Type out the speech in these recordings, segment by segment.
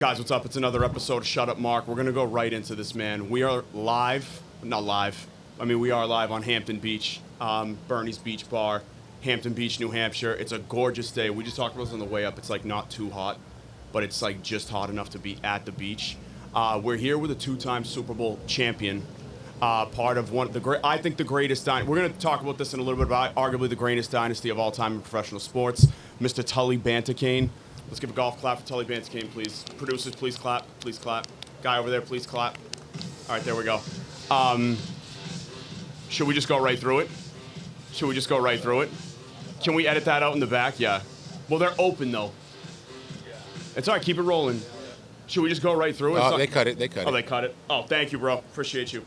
Guys, what's up? It's another episode of Shut Up Mark. We're going to go right into this, man. We are live. Not live. I mean, we are live on Hampton Beach, Bernie's Beach Bar, Hampton Beach, New Hampshire. It's a gorgeous day. We just talked about this on the way up. It's like not too hot, but it's like just hot enough to be at the beach. We're here with a two-time Super Bowl champion, part of one of the great, I think the greatest dynasty. We're going to talk about this in a little bit about arguably the greatest dynasty of all time in professional sports, Mr. Tully Banta-Cain. Let's give a golf clap for Tully Banta-Cain, please. Producers, please clap. Please clap. Guy over there, please clap. All right, there we go. Should we just go right through it? Should we just go right through it? Can we edit that out in the back? Yeah. Well, they're open, though. It's all right. Keep it rolling. Should we just go right through it? Oh, they cut it. They cut it. Oh, they cut it. Oh, thank you, bro. Appreciate you.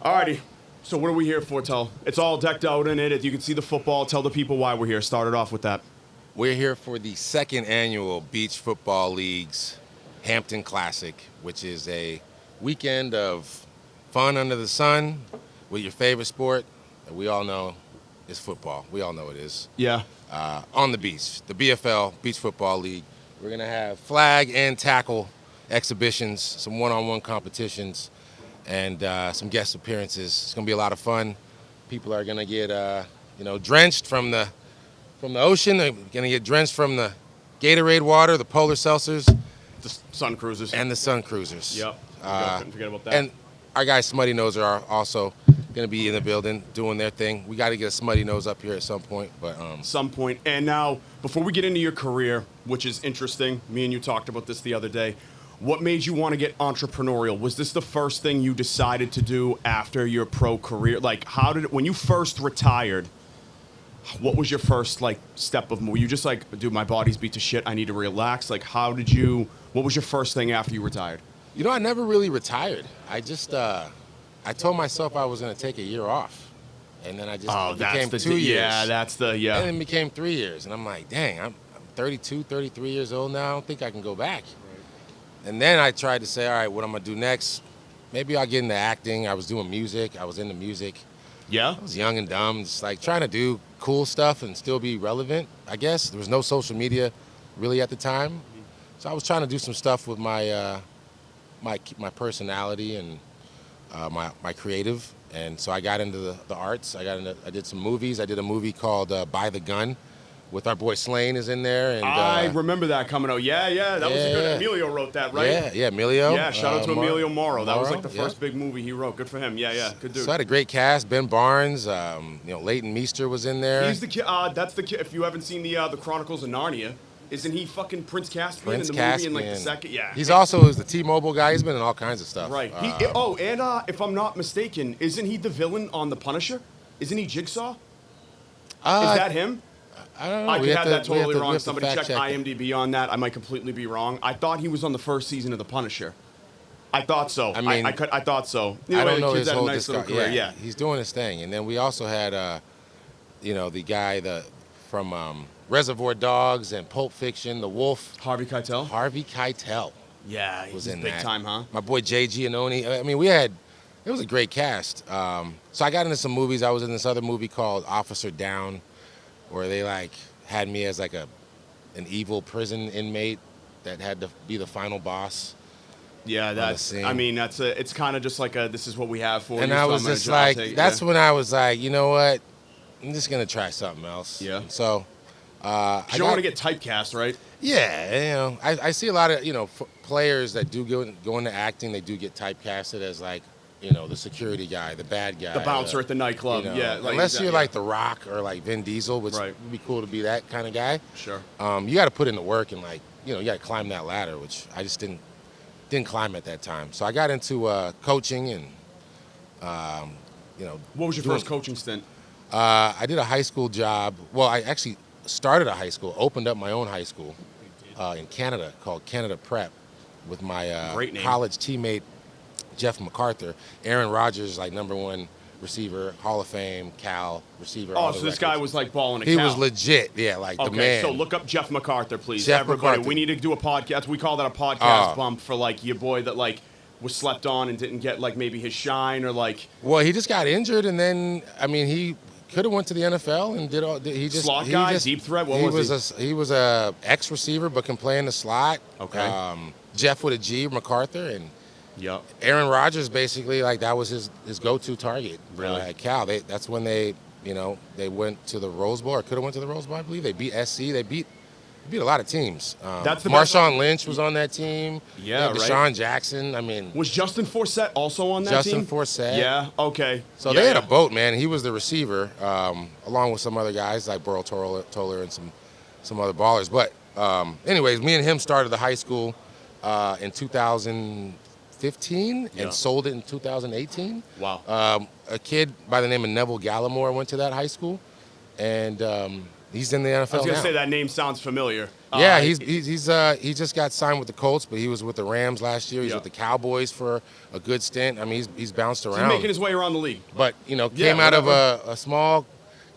All righty. So what are we here for, Tull? It's all decked out in it. You can see the football. Tell the people why we're here. Start it off with that. We're here for the second annual Beach Football League's Hampton Classic, which is a weekend of fun under the sun with your favorite sport that we all know is football. We all know it is. Yeah. On the beach, the BFL, Beach Football League. We're going to have flag and tackle exhibitions, some one-on-one competitions, and some guest appearances. It's going to be a lot of fun. People are going to get, drenched from the ocean. They're going to get drenched from the Gatorade water, the Polar Seltzers. The Sun Cruisers. And the Sun Cruisers. Yep. Couldn't forget about that. And our guys, Smutty Nose, are also going to be in the building doing their thing. We got to get a Smutty Nose up here at some point. Some point. And now, before we get into your career, which is interesting, me and you talked about this the other day, what made you want to get entrepreneurial? Was this the first thing you decided to do after your pro career? Like, when you first retired, what was your first, step of, were you just like, dude, my body's beat to shit, I need to relax? Like, what was your first thing after you retired? You know, I never really retired. I just, I told myself I was going to take a year off. And then I just became 2 years. Yeah, And then it became 3 years. And I'm like, dang, I'm 32, 33 years old now. I don't think I can go back. Right. And then I tried to say, all right, what I'm going to do next? Maybe I'll get into acting. I was doing music. I was into music. Yeah? I was young and dumb, just like trying to do cool stuff and still be relevant, I guess. There was no social media really at the time. So I was trying to do some stuff with my my personality and my creative. And so I got into the arts. I did some movies. I did a movie called By the Gun with our boy Slane is in there. And I remember that coming out. Yeah. That was a good. Emilio wrote that, right? Yeah, Emilio. Yeah, shout out to Emilio Moro. That was like the first big movie he wrote. Good for him. Yeah, good dude. So I had a great cast. Ben Barnes, Leighton Meester was in there. He's the kid. That's the kid. If you haven't seen the Chronicles of Narnia, isn't he fucking Prince Caspian in the movie in the second? Yeah. He's also the T-Mobile guy. He's been in all kinds of stuff. Right. If I'm not mistaken, isn't he the villain on The Punisher? Isn't he Jigsaw? Is that him? I don't know. I could have that totally wrong. Somebody check IMDb on that. I might completely be wrong. I thought he was on the first season of The Punisher. I thought so. I mean, I thought so. I don't know his whole career. Yeah, he's doing his thing. And then we also had, the guy from Reservoir Dogs and Pulp Fiction, the Wolf. Harvey Keitel. Harvey Keitel. Yeah, was in big that. Time, huh? My boy Jay Giannone. I mean, it was a great cast. So I got into some movies. I was in this other movie called Officer Down, where they had me as an evil prison inmate that had to be the final boss. Yeah, it's kind of just like this is what we have for you. And I was just like, that's when I was like, you know what? I'm just going to try something else. Yeah. So, you don't want to get typecast, right? Yeah, I see a lot of, players that do go into acting, they do get typecasted as the security guy, the bad guy. The bouncer at the nightclub, unless you're like The Rock or like Vin Diesel, which would be cool to be that kind of guy. Sure. You got to put in the work and you got to climb that ladder, which I just didn't climb at that time. So I got into coaching and, What was your first coaching stint? I did a high school job. Well, I actually started a high school, opened up my own high school in Canada called Canada Prep with my college teammate, Jeff MacArthur. Aaron Rodgers, #1 receiver, Hall of Fame, Cal receiver. Oh, so this guy was balling a He Cal. was legit, the man. Okay, so look up Jeff MacArthur, please. Jeff Everybody, MacArthur. we need to do a podcast. We call that a podcast bump for your boy that was slept on and didn't get maybe his shine or Well, he just got injured, and then he could have went to the NFL and did all. Slot guy, deep threat. What was he? He was a ex receiver, but can play in the slot. Okay. Jeff with a G, MacArthur, and Yep. Aaron Rodgers basically, like, that was his go-to target. Really? At Cal. That's when they went to the Rose Bowl, or could have went to the Rose Bowl, I believe. They beat SC. They beat a lot of teams. That's the best Marshawn Lynch was on that team. Yeah, right. Deshaun Jackson. I mean, Was Justin Forsett also on that team? Justin Forsett. Yeah, okay. So they had a boat, man. He was the receiver, along with some other guys like Burl Toller and some other ballers. But anyways, me and him started the high school in 2015 and sold it in 2018. Wow. A kid by the name of Neville Gallimore went to that high school, and he's in the NFL I was going to now. say that name sounds familiar. Yeah, he just got signed with the Colts, but he was with the Rams last year. He's with the Cowboys for a good stint. I mean, he's bounced around. He's making his way around the league. But came out of a small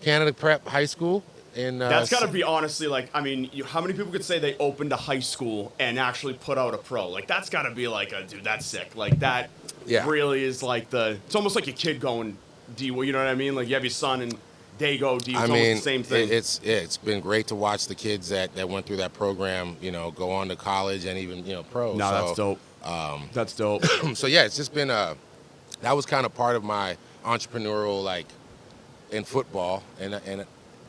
Canada prep high school. That's got to be honestly, like, I mean, how many people could say they opened a high school and actually put out a pro? Like, that's got to be like, dude, that's sick. Like, that really is like it's almost like a kid going D, you know what I mean? Like, you have your son and they go D. It's almost the same thing. It's been great to watch the kids that went through that program, go on to college and even, pro. No, that's dope. That's dope. So, yeah, it's just been that was kind of part of my entrepreneurial, like, in football.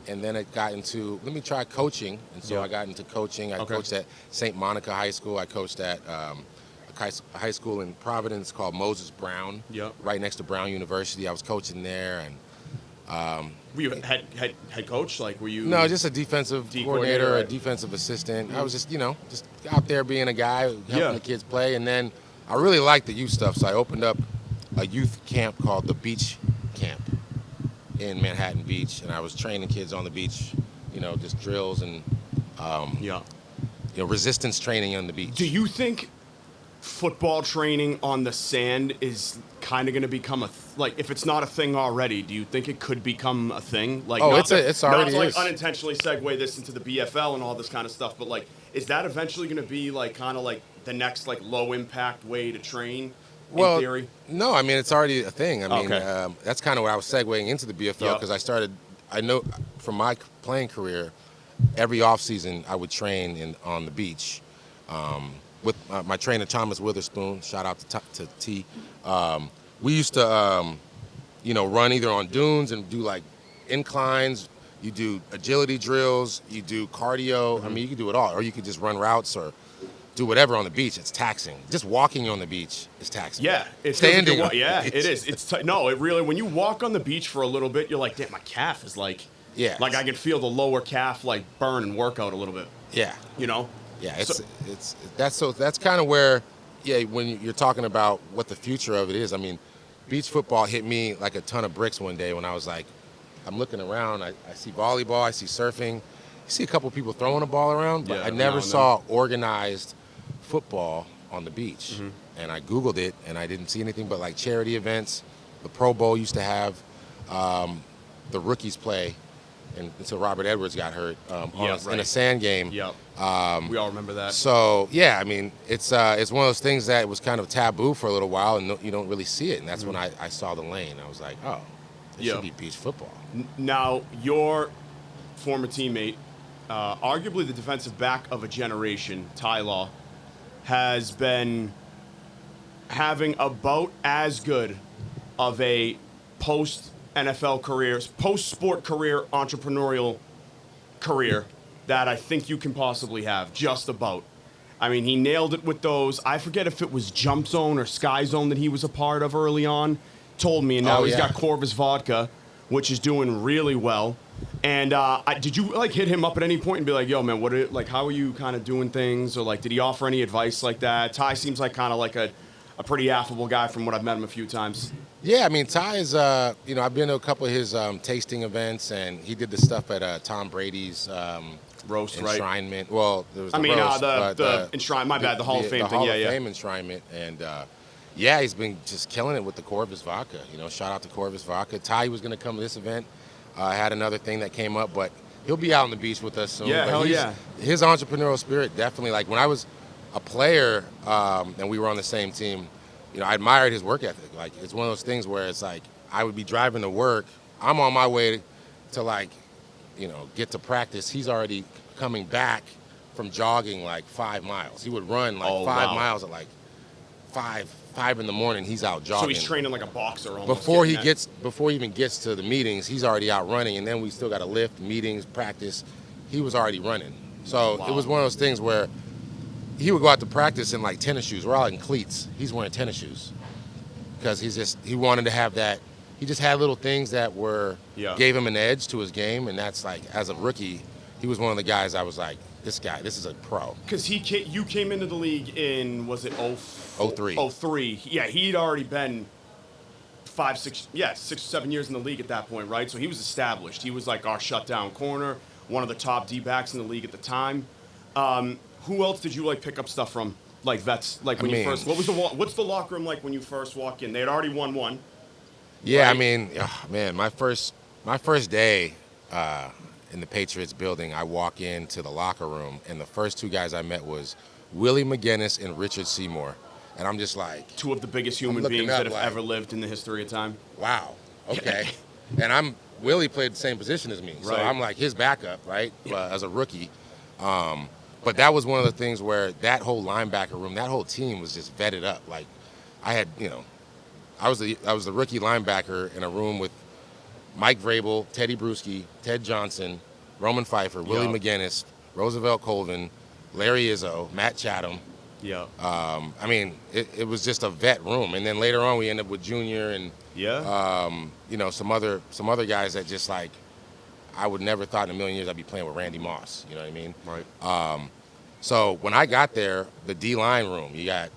And then it got into, let me try coaching. And so I got into coaching. I coached at St. Monica High School. I coached at a high school in Providence called Moses Brown, right next to Brown University. I was coaching there. And were you head coach? Like, were you? No, just a defensive coordinator, right? a defensive assistant. I was just, just out there being a guy, helping the kids play. And then I really liked the youth stuff, so I opened up a youth camp called the Beach Camp in Manhattan Beach, and I was training kids on the beach, just drills and resistance training on the beach. Do you think football training on the sand is kind of going to become if it's not a thing already, do you think it could become a thing? Like, it's already not to, is. Unintentionally segue this into the BFL and all this kind of stuff, but like, is that eventually going to be like kind of like the next like low impact way to train? In theory? No, I mean, it's already a thing. I mean, that's kind of what I was segueing into the BFL because I know from my playing career, every offseason I would train on the beach with my trainer, Thomas Witherspoon. Shout out to T. We used to, run either on dunes and do like inclines. You do agility drills. You do cardio. I mean, you could do it all. Or you could just run routes or do whatever on the beach. It's taxing. Just walking on the beach is taxing. Yeah, it's standing. It is. No, it really. When you walk on the beach for a little bit, you're like, damn, my calf is like, like I can feel the lower calf like burn and work out a little bit. Yeah, Yeah, that's kind of where, when you're talking about what the future of it is. I mean, beach football hit me like a ton of bricks one day when I was like, I'm looking around. I see volleyball. I see surfing. I see a couple people throwing a ball around, but I never saw organized football on the beach. And I Googled it, and I didn't see anything but like charity events. The Pro Bowl used to have the rookies play until Robert Edwards got hurt in a sand game. We all remember that. So, I mean, it's one of those things that was kind of taboo for a little while, and you don't really see it. And that's when I saw the lane. I was like, oh, it should be beach football. Now, your former teammate, arguably the defensive back of a generation, Ty Law, has been having about as good of a post-NFL career, post-sport career, entrepreneurial career that I think you can possibly have, just about. I mean, he nailed it with those. I forget if it was Jump Zone or Sky Zone that he was a part of early on. Told me, and now he's got Corvus Vodka, which is doing really well. And did you like hit him up at any point and be like, "Yo, man, how are you kind of doing things?" Or like, did he offer any advice like that? Ty seems like kind of like a pretty affable guy from what I've met him a few times. Yeah, I mean, Ty is, I've been to a couple of his tasting events, and he did the stuff at Tom Brady's roast, enshrinement. Right? Well, there was the roast, the enshrinement. My bad, the Hall of Fame thing. Hall of Fame enshrinement, and he's been just killing it with the Corvus Vodka. Shout out to Corvus Vodka. Ty was going to come to this event. Had another thing that came up, but he'll be out on the beach with us soon. Yeah, hell yeah. His entrepreneurial spirit definitely, like when I was a player and we were on the same team, I admired his work ethic. Like, it's one of those things where it's like I would be driving to work. I'm on my way to get to practice. He's already coming back from jogging like 5 miles. He would run like Oh, 5 wow. miles at like 5 in the morning. He's out jogging. So he's training like a boxer almost. Before he even gets to the meetings, he's already out running, and then we still got to lift, meetings, practice. He was already running. So Wow. it was one of those things where he would go out to practice in like tennis shoes. We're all in cleats. He's wearing tennis shoes because he wanted to have that. He just had little things that gave him an edge to his game, and that's like, as a rookie, he was one of the guys I was like, this is a pro. Because you came into the league in, was it 03. 03. Yeah, he'd already been 6 or 7 years in the league at that point, right? So he was established. He was like our shutdown corner, one of the top D-backs in the league at the time. Who else did you like pick up stuff from? Like vets, like when you first. What's the locker room like when you first walk in? They had already won one. Yeah, right? I mean, man, my first day in the Patriots building, I walk into the locker room, and the first two guys I met was Willie McGinnis and Richard Seymour, and I'm just like, two of the biggest human beings that have ever lived in the history of time. Wow. Okay. And Willie played the same position as me, so Right. I'm like his backup, right? As a rookie. But that was one of the things where that whole linebacker room, that whole team was just vetted up. Like, I had, I was the rookie linebacker in a room with Mike Vrabel, Teddy Bruschi, Ted Johnson, Roman Pfeiffer, Willie McGinnis, Roosevelt Colvin, Larry Izzo, Matt Chatham. Yeah. I mean, it was just a vet room. And then later on, we ended up with Junior and some other guys that just like, I would never thought in a million years I'd be playing with Randy Moss. You know what I mean? Right. So when I got there, the D-line room, you got,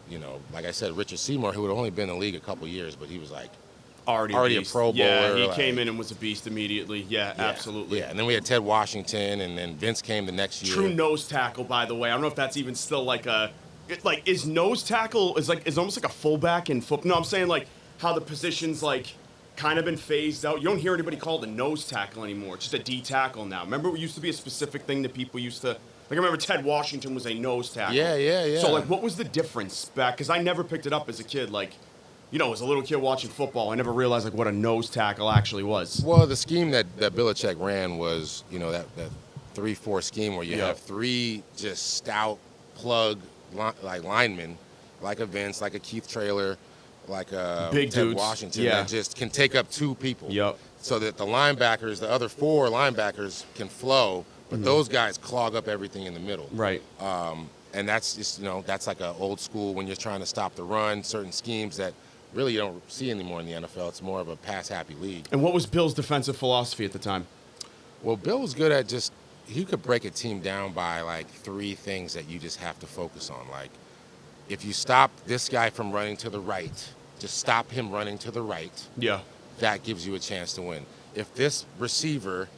like I said, Richard Seymour, who had only been in the league a couple years, but he was like already a Pro Bowler. Yeah, he like, came in and was a beast immediately. Yeah, absolutely. Yeah, and then we had Ted Washington, and then Vince came the next year. True nose tackle, by the way. I don't know if that's even still like is nose tackle is almost like a fullback in football. No, I'm saying like how the position's like kind of been phased out. You don't hear anybody called a nose tackle anymore. It's just a D tackle now. Remember, it used to be a specific thing that people used to. Like, I remember Ted Washington was a nose tackle. Yeah. So, like, what was the difference back? Because I never picked it up as a kid. Like, as a little kid watching football, I never realized, like, what a nose tackle actually was. Well, the scheme that Belichick ran was, that 3-4 scheme where you have three just stout plug linemen, like a Vince, like a Keith Traylor, like a Big Ted dudes. Washington, that just can take up two people. So that the linebackers, the other four linebackers, can flow. But those guys clog up everything in the middle. Right. And that's just, that's like an old school when you're trying to stop the run, certain schemes that really you don't see anymore in the NFL. It's more of a pass-happy league. And what was Bill's defensive philosophy at the time? Well, Bill was good at he could break a team down by like three things that you just have to focus on. Like, if you stop this guy from running to the right, just stop him running to the right. Yeah. That gives you a chance to win. If this receiver,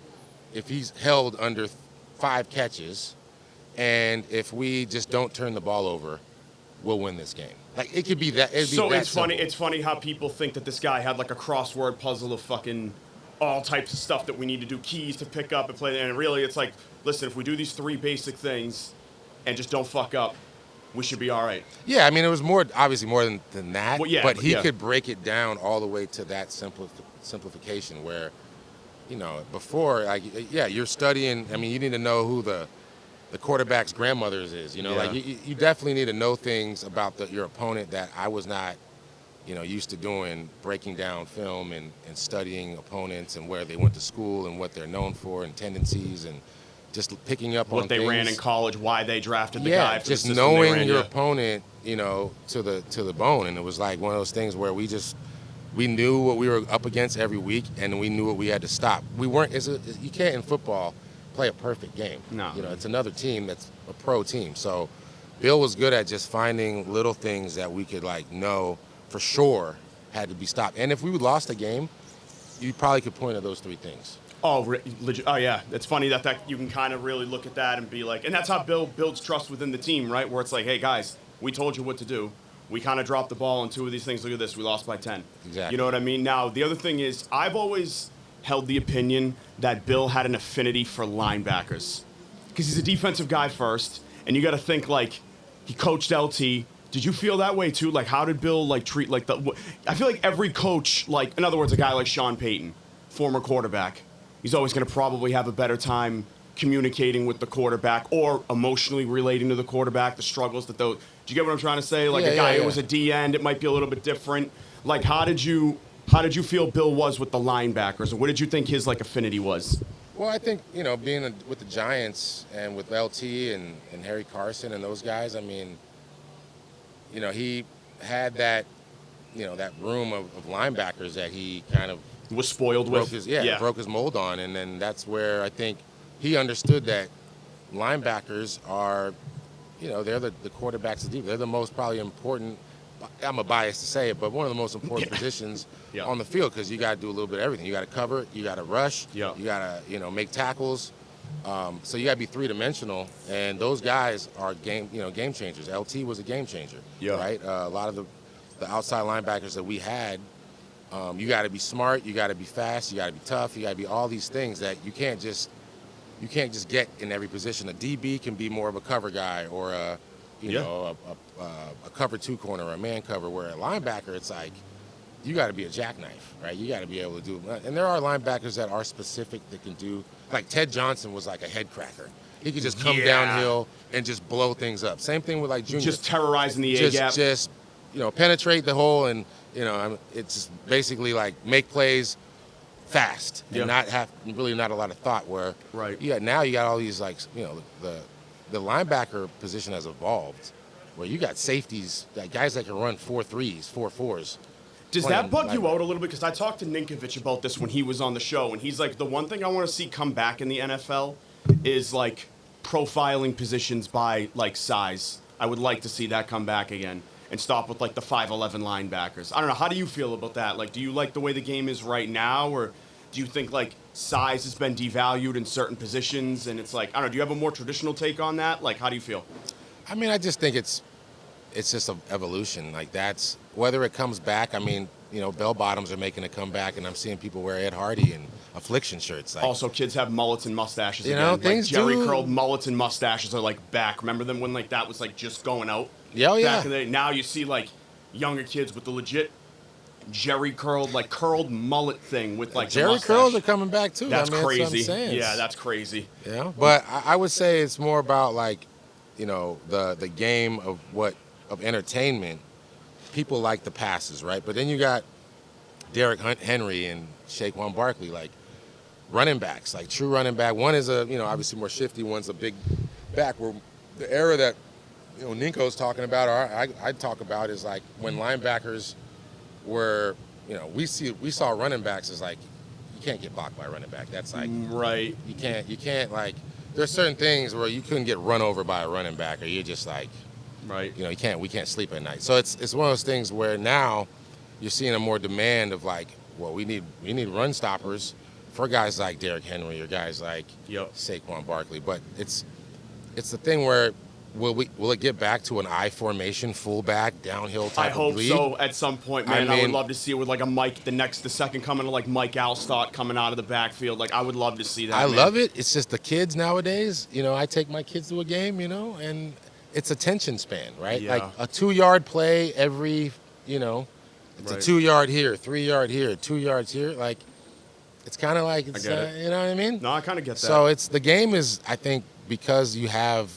if he's held under 5 catches, and if we just don't turn the ball over, we'll win this game. Like, it could be that. So it's funny. It's funny how people think that this guy had like a crossword puzzle of fucking all types of stuff that we need to do, keys to pick up and play. And really, it's like, listen, if we do these 3 basic things and just don't fuck up, we should be all right. Yeah, I mean, it was obviously more than that. Well, yeah, but he could break it down all the way to that simplification where, before, like, you're studying. I mean, you need to know who the quarterback's grandmother's is. Like you definitely need to know things about your opponent that I was not, used to doing, breaking down film and studying opponents and where they went to school and what they're known for and tendencies and just picking up on what they things. ran in college, why they drafted the guy. For just the system knowing they ran, your opponent, to the bone, and it was like one of those things where we knew what we were up against every week, and we knew what we had to stop. We weren't. You can't in football play a perfect game. No. It's another team that's a pro team. So Bill was good at just finding little things that we could know for sure had to be stopped. And if we lost a game, you probably could point at those 3 things. Oh, legit. Oh, yeah. It's funny that you can kind of really look at that and be like, and that's how Bill builds trust within the team, right? Where it's like, hey, guys, we told you what to do. We kind of dropped the ball on 2 of these things. Look at this. We lost by 10. Exactly. You know what I mean? Now, the other thing is, I've always held the opinion that Bill had an affinity for linebackers because he's a defensive guy first, and you got to think like he coached LT. Did you feel that way too? Like, how did Bill treat I feel like every coach, in other words, a guy like Sean Payton, former quarterback, he's always going to probably have a better time communicating with the quarterback or emotionally relating to the quarterback, the struggles that those. Do you get what I'm trying to say? Like a guy who was a D end, it might be a little bit different. Like how did you feel Bill was with the linebackers, or what did you think his like affinity was? Well, I think, being with the Giants and with LT and Harry Carson and those guys, I mean, he had that, that room of linebackers that he kind of Was spoiled with. broke his mold on. And then that's where I think he understood that linebackers are, they're the quarterbacks of the deep. They're the most probably important, I'm a bias to say it, but one of the most important positions on the field, because you got to do a little bit of everything. You got to cover, you got to rush, you got to, make tackles. So you got to be three-dimensional, and those guys are game changers. LT was a game changer, right? A lot of the outside linebackers that we had, you got to be smart, you got to be fast, you got to be tough, you got to be all these things that you can't just get in every position. A DB can be more of a cover guy, or a cover two corner or a man cover, where a linebacker, it's like you got to be a jackknife, right? You got to be able to do it. And there are linebackers that are specific that can do, like Ted Johnson was like a head cracker. He could just come downhill and just blow things up. Same thing with like Junior. Just terrorizing the A-gap. Just penetrate the hole, and it's basically like make plays fast and not a lot of thought. Where now you got all these like the linebacker position has evolved, where you got safeties, like guys that can run 4.3s, 4.4s. Does that bug you out a little bit? Because I talked to Ninkovich about this when he was on the show, and he's like, the one thing I want to see come back in the NFL is like profiling positions by like size. I would like to see that come back again and stop with like the 5'11" linebackers. I don't know. How do you feel about that? Like, do you like the way the game is right now, or do you think like size has been devalued in certain positions, and it's like, I don't know, do you have a more traditional take on that? Like, how do you feel? I mean, I just think it's just an evolution. Like, that's whether it comes back. I mean, bell bottoms are making a comeback, and I'm seeing people wear Ed Hardy and Affliction shirts. Like, also, kids have mullets and mustaches again. Things like Jerry curled mullets and mustaches are like back. Remember them when like that was like just going out? Back in the day. Now you see like younger kids with the legit Jerry curled mullet thing with like Jerry mustache. curls are coming back too. That's crazy. That's what I'm saying. Yeah, that's crazy. Yeah, but I would say it's more about like, the game of entertainment. People like the passes, right? But then you got Derrick Henry and Saquon Barkley, like running backs, like true running back. One is obviously more shifty. One's a big back. Where the era that Ninko's talking about, or I talk about, is like when linebackers were, we saw running backs as like, you can't get blocked by a running back. That's like right. You can't like. There's certain things where you couldn't get run over by a running back, or you're just like, right. We can't sleep at night. So it's one of those things where now you're seeing a more demand of like, well, we need run stoppers for guys like Derrick Henry or guys like Saquon Barkley. But it's the thing where will it get back to an I formation fullback downhill type of league? I hope so at some point, man. I would love to see it with like the second coming of like Mike Alstott coming out of the backfield. Like I would love to see that. I love it. It's just the kids nowadays. I take my kids to a game, and it's attention span, right? Yeah. Like a 2-yard play every, it's a 2-yard here, 3-yard here, 2 yards here. Like it's kind of like it's, I get it. you know what I mean? No, I kind of get that. So the game is, I think, because you have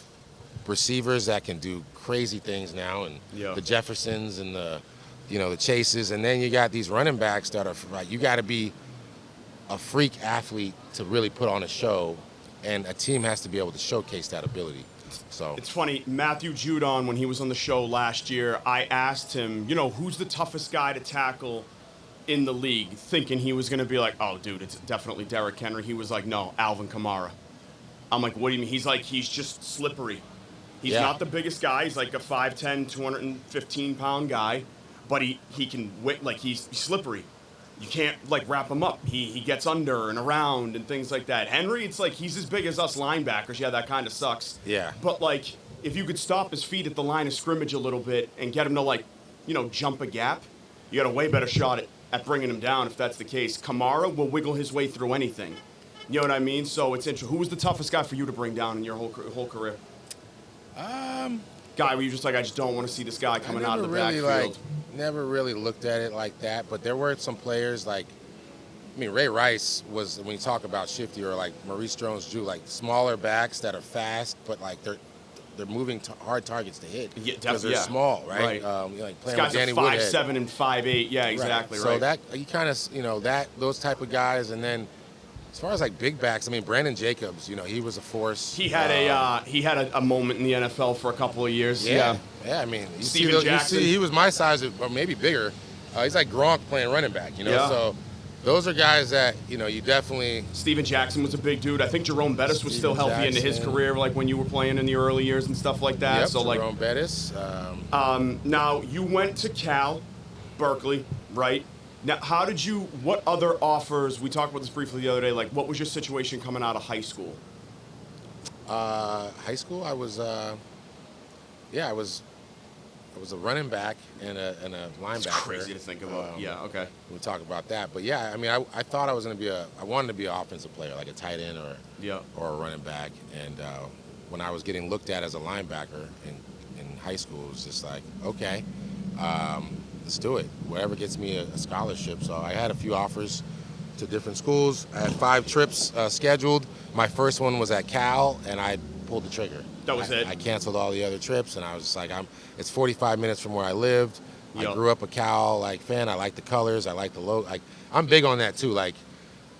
receivers that can do crazy things now, and the Jeffersons and the Chases, and then you got these running backs that are like, you got to be a freak athlete to really put on a show, and a team has to be able to showcase that ability. So it's funny, Matthew Judon, when he was on the show last year, I asked him, who's the toughest guy to tackle in the league, thinking he was going to be like, oh, dude, it's definitely Derrick Henry. He was like, no, Alvin Kamara. I'm like, what do you mean? He's like, he's just slippery. He's not the biggest guy. He's like a 5'10", 215-pound guy, but he can like he's slippery. You can't like wrap him up. He gets under and around and things like that. Henry, it's like he's as big as us linebackers. Yeah, that kind of sucks. Yeah. But like if you could stop his feet at the line of scrimmage a little bit and get him to like, jump a gap, you got a way better shot at bringing him down if that's the case. Kamara will wiggle his way through anything. You know what I mean? So it's interesting. Who was the toughest guy for you to bring down in your whole career? Guy where you're just like, I just don't want to see this guy coming out of the backfield. Never really looked at it like that, but there were some players like I mean, Ray Rice was, when you talk about shifty, or like Maurice Jones-Drew, like smaller backs that are fast, but like they're moving hard targets to hit because they're small, right? Like These playing guys with Danny are Woodhead. 5'7" and 5'8". Yeah, exactly. Right. So that you kind of, that those type of guys, and then as far as like big backs, I mean, Brandon Jacobs, he was a force. He had a moment in the NFL for a couple of years. Yeah. I mean, Steven Jackson. He was my size, or maybe bigger. He's like Gronk playing running back, So those are guys that, you definitely. Steven Jackson was a big dude. I think Jerome Bettis was still healthy into his career, like when you were playing in the early years and stuff like that. Yep, so Jerome Bettis. Now, you went to Cal, Berkeley, right? Now, what other offers, we talked about this briefly the other day, like what was your situation coming out of high school? High school, I was a running back and a linebacker. It's crazy to think about. Okay. We'll talk about that. But yeah, I mean, I thought I was going to be I wanted to be an offensive player, like a tight end or a running back. And when I was getting looked at as a linebacker in high school, it was just like, okay, let's do it. Whatever gets me a scholarship. So I had a few offers to different schools. I had 5 trips scheduled. My first one was at Cal, and I pulled the trigger. That was it. I canceled all the other trips, and I was just like, it's 45 minutes from where I lived. Yep. I grew up a Cal fan. I like the colors. I like the logo. Like, I'm big on that too. Like,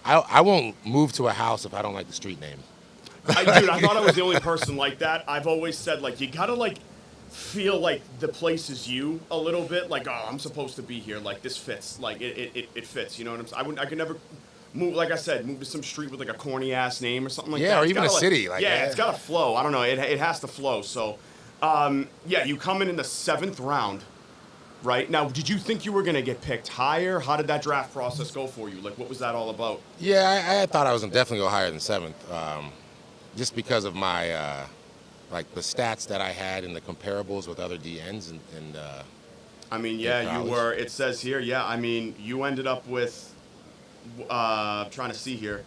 I won't move to a house if I don't like the street name. Dude, I thought I was the only person like that. I've always said, like, you gotta feel like the place is you a little bit. Like, oh, I'm supposed to be here. Like, this fits. Like, it fits. You know what I'm saying? I could never move, like I said, move to some street with like a corny ass name or something like that. Yeah, or it's even a city. It's got to flow. I don't know. It has to flow. So, you come in the 7th round, right? Now, did you think you were going to get picked higher? How did that draft process go for you? Like, what was that all about? Yeah, I thought I was going to definitely go higher than 7th, just because of my, the stats that I had and the comparables with other DNs and I mean, yeah, you were. It says here, I mean, you ended up with. Trying to see here.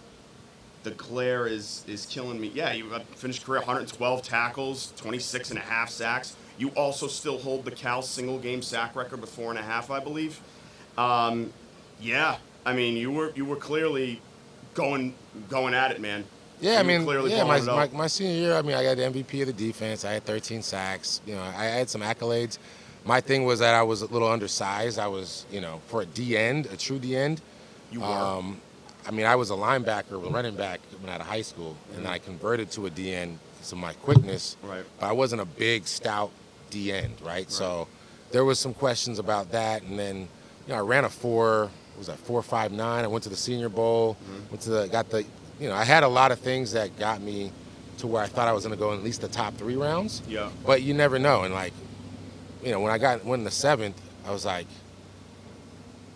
The glare is killing me. Yeah, you finished career 112 tackles, 26 and a half sacks. You also still hold the Cal single game sack record with 4.5, I believe. I mean, you were clearly going at it, man. Yeah, my senior year, I mean, I got the MVP of the defense. I had 13 sacks. I had some accolades. My thing was that I was a little undersized. I was, for a D-end, a true D-end. You were. I mean, I was a linebacker, running back when out of high school, and then I converted to a D-end, so my quickness. Right. But I wasn't a big, stout D-end, right? So there was some questions about that, and then, I ran a 4.59. I went to the Senior Bowl, I had a lot of things that got me to where I thought I was going to go in at least the top 3 rounds. Yeah. But you never know, and when I went in the 7th, I was like,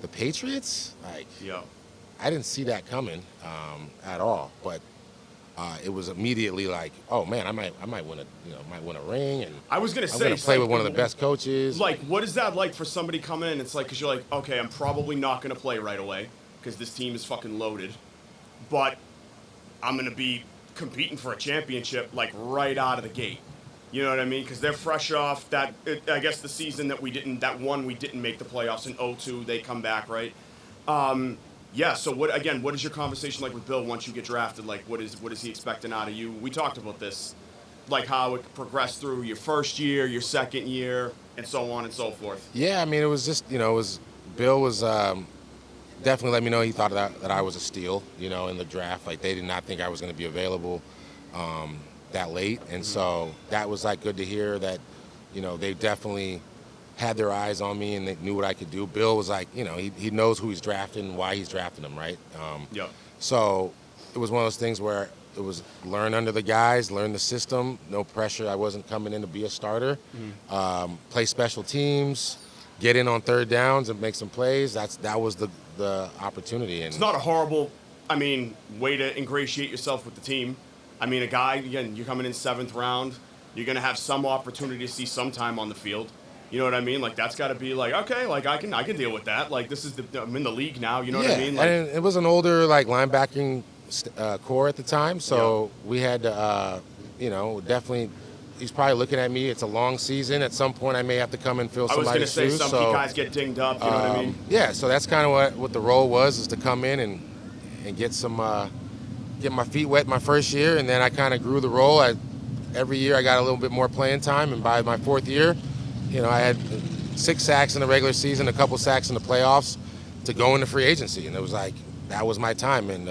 the Patriots? I didn't see that coming at all. But it was immediately like, oh man, I might win a ring, and I was gonna say, I'm gonna play with one of the best coaches. Like, what is that like for somebody coming in? It's like, because you're like, okay, I'm probably not gonna play right away because this team is fucking loaded, but I'm gonna be competing for a championship like right out of the gate. You know what I mean? Because they're fresh off that. I guess the season that we didn't make the playoffs in 2002. They come back, right? So what is your conversation like with Bill once you get drafted? Like, what is he expecting out of you? We talked about this, like how it progressed through your first year, your second year, and so on and so forth. Yeah, I mean, it was just, Bill was definitely let me know he thought that I was a steal, in the draft. Like, they did not think I was going to be available that late, and so that was like good to hear that, they definitely had their eyes on me and they knew what I could do. Bill was like, he knows who he's drafting and why he's drafting them, right? So it was one of those things where it was learn under the guys, learn the system, no pressure. I wasn't coming in to be a starter. Play special teams, get in on 3rd downs and make some plays. That was the opportunity. And it's not a horrible, way to ingratiate yourself with the team. A guy, again, you're coming in 7th round, you're going to have some opportunity to see some time on the field. You know what I mean? Like, that's got to be like, okay, like I can deal with that. Like, I'm in the league now. You know what I mean? Like, and it was an older linebacking core at the time, so we had to, definitely. He's probably looking at me. It's a long season. At some point, I may have to come and fill somebody's shoes. I was going to say some guys get dinged up. You know what I mean? Yeah. So that's kind of what the role was, is to come in and and get my feet wet my first year, and then I kind of grew the role. Every year I got a little bit more playing time, and by my fourth year, I had 6 sacks in the regular season, a couple sacks in the playoffs to go into free agency, and it was like that was my time. And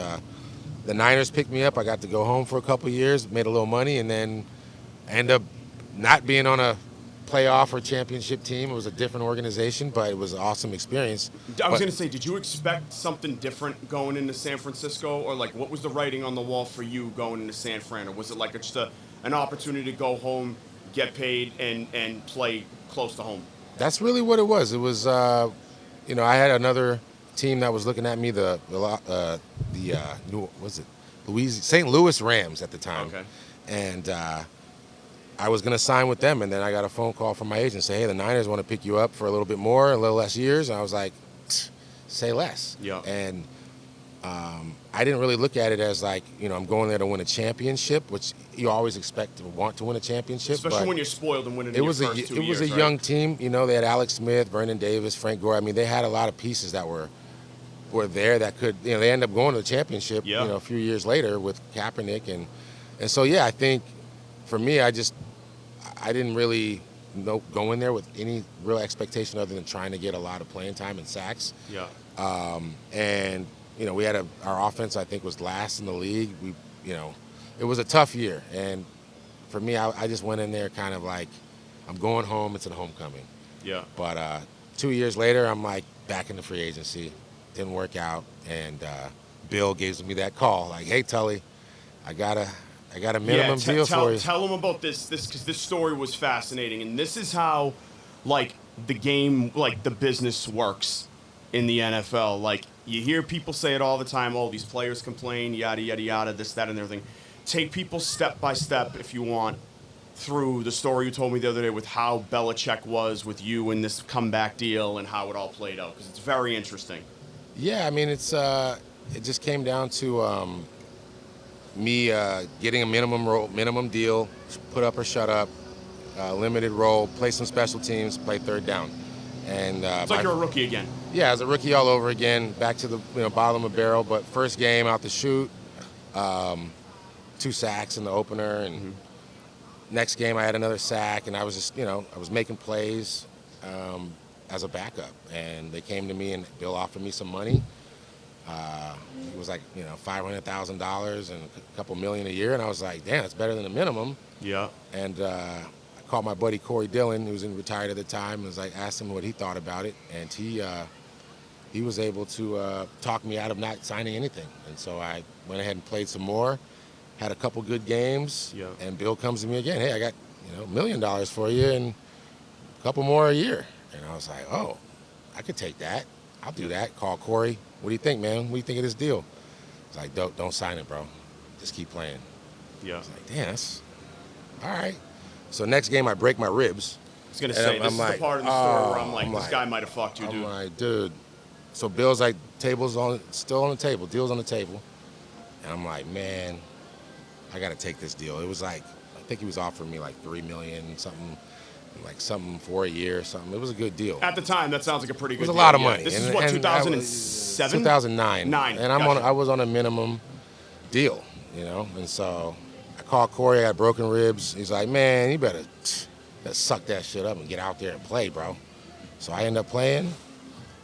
the Niners picked me up. I got to go home for a couple years, made a little money, and then end up not being on a playoff or championship team. It was a different organization, but it was an awesome experience. I was going to say, did you expect something different going into San Francisco, or like what was the writing on the wall for you going into San Fran, or was it like just an opportunity to go home, get paid, and play close to home? That's really what it was. It was, I had another team that was looking at me, St. Louis Rams at the time. Okay. And I was going to sign with them, and then I got a phone call from my agent say, hey, the Niners want to pick you up for a little bit more, a little less years. And I was like, say less. Yeah. And I didn't really look at it as like, I'm going there to win a championship, which you always expect to want to win a championship. Especially when you're spoiled and winning in your first 2 years, It was a right? young team. They had Alex Smith, Vernon Davis, Frank Gore. I mean, they had a lot of pieces that were there that could, they ended up going to the championship, Yeah. a few years later with Kaepernick. And so, yeah, I think for me, I didn't really go in there with any real expectation other than trying to get a lot of playing time and sacks. Yeah. And we had our offense, I think, was last in the league. It was a tough year. And for me, I just went in there kind of like, I'm going home. It's a homecoming. Yeah. But 2 years later, I'm like back in the free agency. Didn't work out. And Bill gives me that call like, hey, Tully, I got a minimum deal for you. Tell them about this because this story was fascinating, and this is how, like, the game, like the business works in the NFL. Like, you hear people say it all the time. Oh, these players complain, yada yada yada, this, that, and everything. Take people step by step, if you want, through the story you told me the other day with how Belichick was with you and this comeback deal and how it all played out, because it's very interesting. Yeah, I mean, it just came down to me getting a minimum deal, put up or shut up, limited role, play some special teams, play third down. And it's like you're a rookie again. Yeah, as a rookie all over again, back to the bottom of the barrel. But first game out the chute, 2 sacks in the opener, and next game I had another sack, and I was just I was making plays as a backup, and they came to me and Bill offered me some money. It was like $500,000 and a couple million a year, and I was like, damn, it's better than the minimum. Yeah. And I called my buddy Corey Dillon, who was retired at the time, and was like, asked him what he thought about it, and he was able to talk me out of not signing anything. And so I went ahead and played some more, had a couple good games, Yeah. and Bill comes to me again, hey, I got $1 million for you and a couple more a year. And I was like, oh, I could take that. I'll do that. Call Corey. What do you think, man? What do you think of this deal? He's like, don't sign it, bro. Just keep playing. Yeah. I was like, damn, that's all right. So next game, I break my ribs. I was going to say, this is the part of the story where I'm like, this guy might have fucked you, dude. I'm like, dude. So Bill's like, still on the table. Deal's on the table. And I'm like, man, I got to take this deal. It was like, I think he was offering me like $3 million, something for a year or something. It was a good deal. At the time, that sounds like a pretty good deal. It was a lot of money. This is what, 2007? 2009. Nine. And Gotcha. I was on a minimum deal, And so I called Corey. I got broken ribs. He's like, man, you better suck that shit up and get out there and play, bro. So I ended up playing.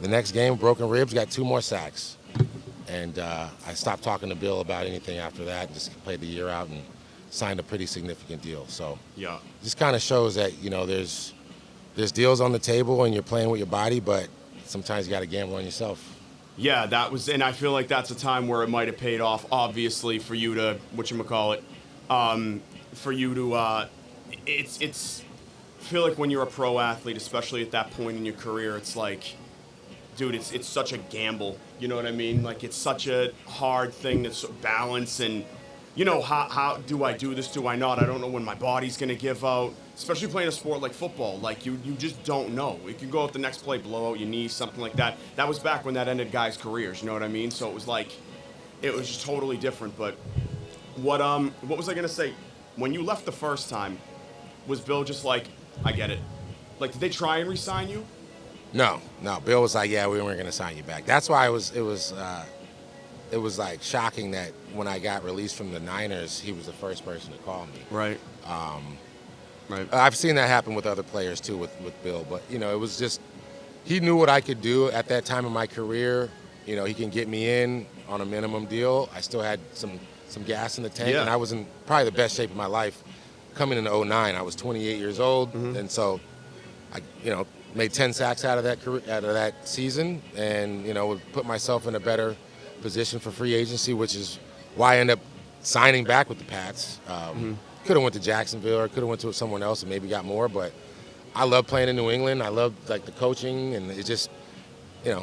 The next game, broken ribs, got 2 more sacks. And I stopped talking to Bill about anything after that and just played the year out and signed a pretty significant deal. So yeah, just kind of shows that, there's deals on the table and you're playing with your body, but sometimes you got to gamble on yourself. Yeah, and I feel like that's a time where it might have paid off, obviously, for you to, I feel like when you're a pro athlete, especially at that point in your career, it's like, dude, it's such a gamble. You know what I mean? Like, it's such a hard thing to balance and, how do I do this? Do I not? I don't know when my body's going to give out, especially playing a sport like football. Like, you just don't know. You can go out the next play, blow out your knee, something like that. That was back when that ended guys' careers, you know what I mean? So it was like, it was just totally different. But what was I going to say? When you left the first time, was Bill just like, I get it? Like, did they try and re-sign you? No. Bill was like, yeah, we weren't going to sign you back. That's why it was it was like shocking that when I got released from the Niners, he was the first person to call me. Right. Right. I've seen that happen with other players too, with Bill. But it was just he knew what I could do at that time in my career. He can get me in on a minimum deal. I still had some gas in the tank, and I was in probably the best shape of my life. Coming into '09, I was 28 years old, and so I made 10 sacks out of that season, and would put myself in a better position for free agency, which is why I ended up signing back with the Pats. Could have went to Jacksonville or could have went to someone else and maybe got more, but I love playing in New England. I love the coaching, and it just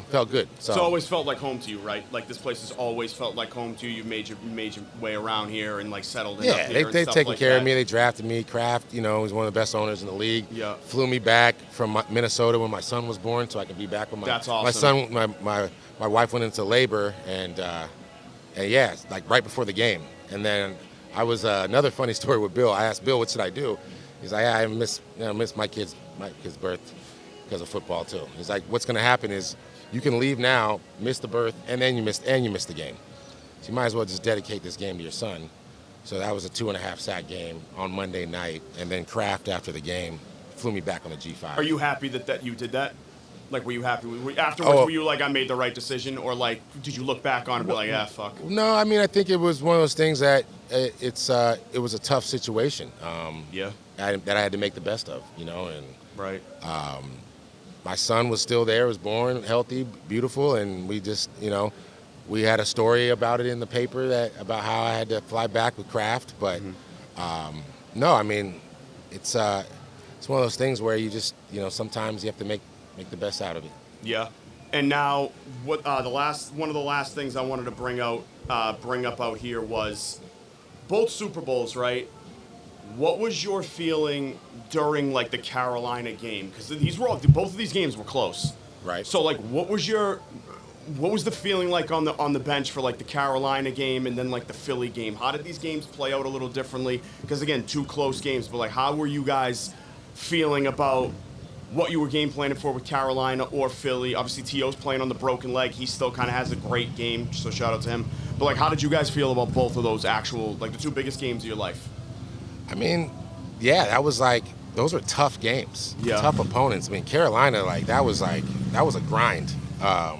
felt good. So it's always felt like home to you, right? Like this place has always felt like home to you. You've made your way around here and settled in. Yeah, they've taken care of me. They drafted me. Kraft, he's one of the best owners in the league. Yeah. Flew me back from Minnesota when my son was born, so I could be back with That's awesome. my son. My wife went into labor, and yeah, right before the game. And then I was another funny story with Bill. I asked Bill, what should I do? He's like, I miss my kid's birth because of football too. He's like, what's going to happen is you can leave now, miss the birth, and then you miss the game. So you might as well just dedicate this game to your son. So that was a 2.5 sack game on Monday night, and then Kraft after the game flew me back on a G5. Are you happy that you did that? Were you happy afterwards? Were you I made the right decision, or did you look back on it and be like, fuck? No, I mean I think it was one of those things that it was a tough situation. That I had to make the best of, and right. My son was still there, was born healthy, beautiful, and we just, we had a story about it in the paper about how I had to fly back with Kraft. But no, I mean, it's one of those things where you just, sometimes you have to make the best out of it. Yeah. And now, what one of the last things I wanted to bring up out here was both Super Bowls, right? What was your feeling during the Carolina game? Because both of these games were close. Right. So what was the feeling like on the bench for the Carolina game and then the Philly game? How did these games play out a little differently? Because again, two close games, but how were you guys feeling about what you were game planning for with Carolina or Philly? Obviously, T.O.'s playing on the broken leg. He still kind of has a great game, so shout out to him. But how did you guys feel about both of those actual the two biggest games of your life? I mean, yeah, that was those were tough games, tough opponents. I mean, Carolina, that was a grind. I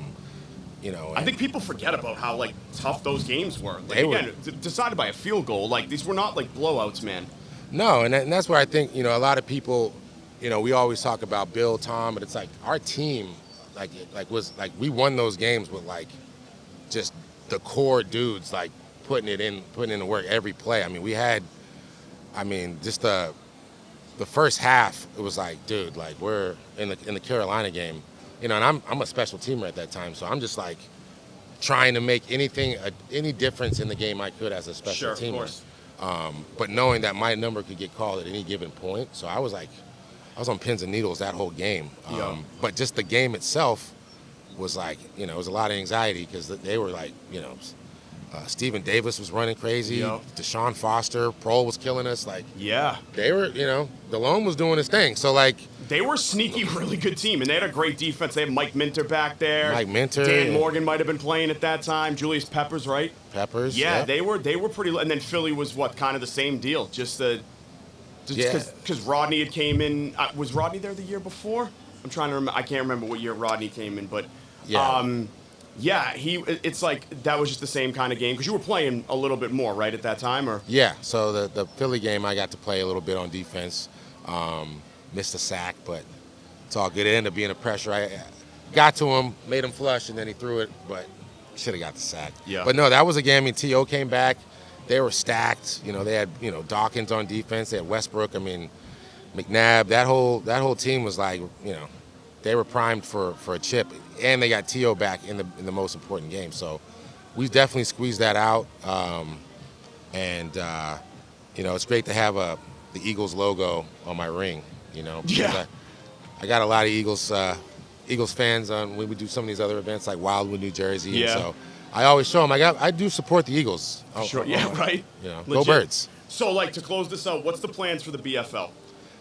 think people forget about how tough those games were. Decided by a field goal. These were not blowouts, man. No, and that's where I think a lot of people, we always talk about Bill, Tom, but it's our team, we won those games with just the core dudes putting in the work every play. I mean, we had. Just the first half, it was dude, we're in the Carolina game, and I'm a special teamer at that time, so I'm just trying to make any difference in the game I could as a special teamer. Of course. But knowing that my number could get called at any given point, so I was on pins and needles that whole game. But just the game itself was it was a lot of anxiety because they were Stephen Davis was running crazy. Deshaun Foster, Prohl was killing us. They were, Delone was doing his thing. So they were a sneaky, really good team, and they had a great defense. They had Mike Minter back there. Dan Morgan might have been playing at that time. Julius Peppers, right? Peppers. Yeah, they were pretty. And then Philly was kind of the same deal. Just because Rodney had came in. Was Rodney there the year before? I'm trying to remember. I can't remember what year Rodney came in, but yeah. It's that was just the same kind of game because you were playing a little bit more, right, at that time, or? Yeah, so the Philly game, I got to play a little bit on defense, missed a sack, but it's all good. It ended up being a pressure. I got to him, made him flush, and then he threw it, but should have got the sack. Yeah. But no, that was a game. T.O. came back. They were stacked. They had, Dawkins on defense. They had Westbrook. McNabb. That whole team was they were primed for a chip, and they got T.O. back in the most important game. So we definitely squeezed that out. It's great to have the Eagles logo on my ring. Yeah. I got a lot of Eagles fans on when we do some of these other events like Wildwood, New Jersey. Yeah. And so I always show them. I do support the Eagles. Sure. Yeah. Right. Go Birds. So to close this out, what's the plans for the BFL?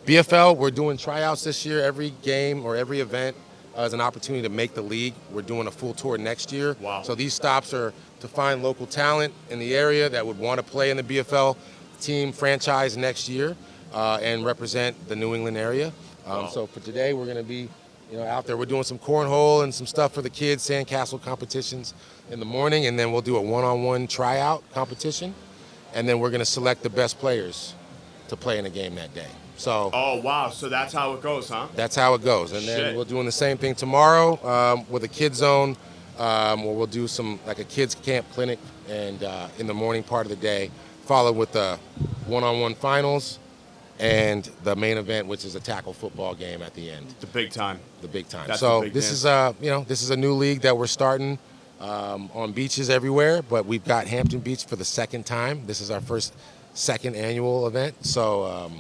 BFL, we're doing tryouts this year, every game or every event. as an opportunity to make the league. We're doing a full tour next year. Wow. So these stops are to find local talent in the area that would want to play in the BFL team franchise next year and represent the New England area. Wow. So for today, we're going to be out there. We're doing some cornhole and some stuff for the kids, sandcastle competitions in the morning, and then we'll do a one-on-one tryout competition, and then we're going to select the best players to play in a game that day. So. Oh, wow. So that's how it goes, huh? That's how it goes. And then Shit. we're doing the same thing tomorrow with a kids zone, where we'll do some like a kids camp clinic, and in the morning part of the day, followed with the one-on-one finals and the main event, which is a tackle football game at the end. The big time. The big time. That's So the big this dance. is this is a new league that we're starting on beaches everywhere, but we've got Hampton Beach for the second time. This is our second annual event. So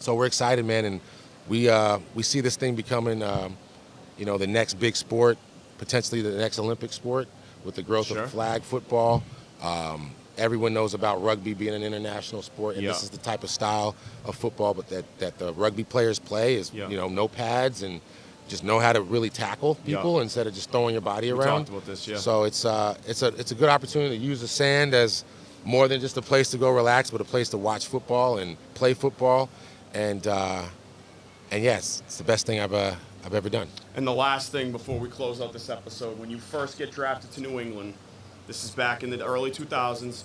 so we're excited, man, and we see this thing becoming the next big sport, potentially the next Olympic sport with the growth Sure. of flag football. Everyone knows about rugby being an international sport, and this is the type of style of football, but that the rugby players play is no pads and just know how to really tackle people instead of just throwing your body We around. talked about this, yeah. So it's a good opportunity to use the sand as more than just a place to go relax, but a place to watch football and play football, and yes, it's the best thing I've ever done. And the last thing before we close out this episode, when you first get drafted to New England, this is back in the early 2000s.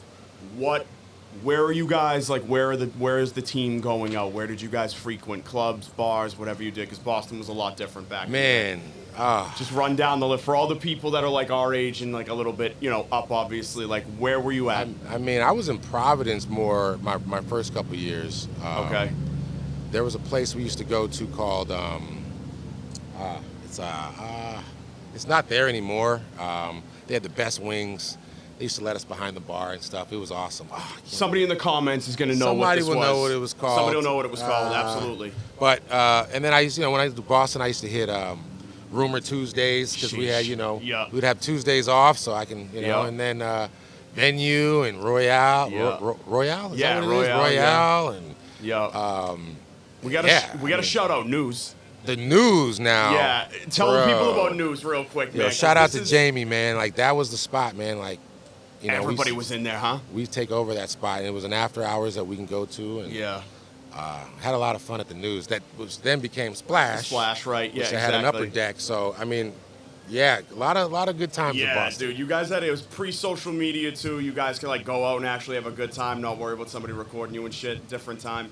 Where are you guys? Like, where is the team going out? Where did you guys frequent? Clubs, bars, whatever you did? Because Boston was a lot different back then. Man, Just run down the list for all the people that are like our age and like a little bit, up. Obviously, like, where were you at? I mean, I was in Providence more my first couple years. Okay. There was a place we used to go to called it's not there anymore. They had the best wings. They used to let us behind the bar and stuff. It was awesome. Somebody in the comments is going to know what Somebody this will was. know what it was called. Somebody will know what it was called. Absolutely. But and then I used, when I was to Boston, I used to hit Rumor Tuesdays because we had, Yeah. we'd have Tuesdays off, so I can, Yeah. and then Venue and Royale. Yeah. Royale? Is Yeah, that what it is? Royale, Royale and Yeah. We got to shout out News. the News now. Yeah. Tell the people about News real quick, man. 'cause Shout out this to is- Jamie, man. Like that was the spot, man. Like, Everybody was in there, huh? we take over that spot, and it was an after hours that we can go to, and Yeah. had a lot of fun at the News. That was then became Splash. Splash, right? Yeah, Which exactly. had an upper deck. So I mean, yeah, a lot of good times in Yeah, Boston. dude, you guys it was pre-social media too. You guys could like go out and actually have a good time, not worry about somebody recording you and shit. Different time,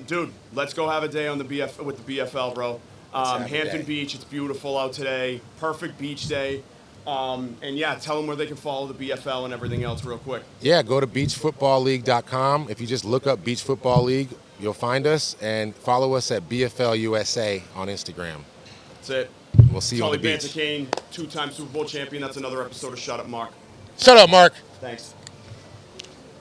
dude. Let's go have a day on the with the BFL, bro. have a Hampton day. Beach, it's beautiful out today. Perfect beach day. And yeah, tell them where they can follow the BFL and everything else real quick. Yeah, go to beachfootballleague.com. If you just look up Beach Football League, you'll find us, and follow us at BFL USA on Instagram. That's it. We'll see you on Tully the beach. Banta-Cain, 2-time Super Bowl champion. That's another episode of Shut Up, Mark. Shut up, Mark. Thanks.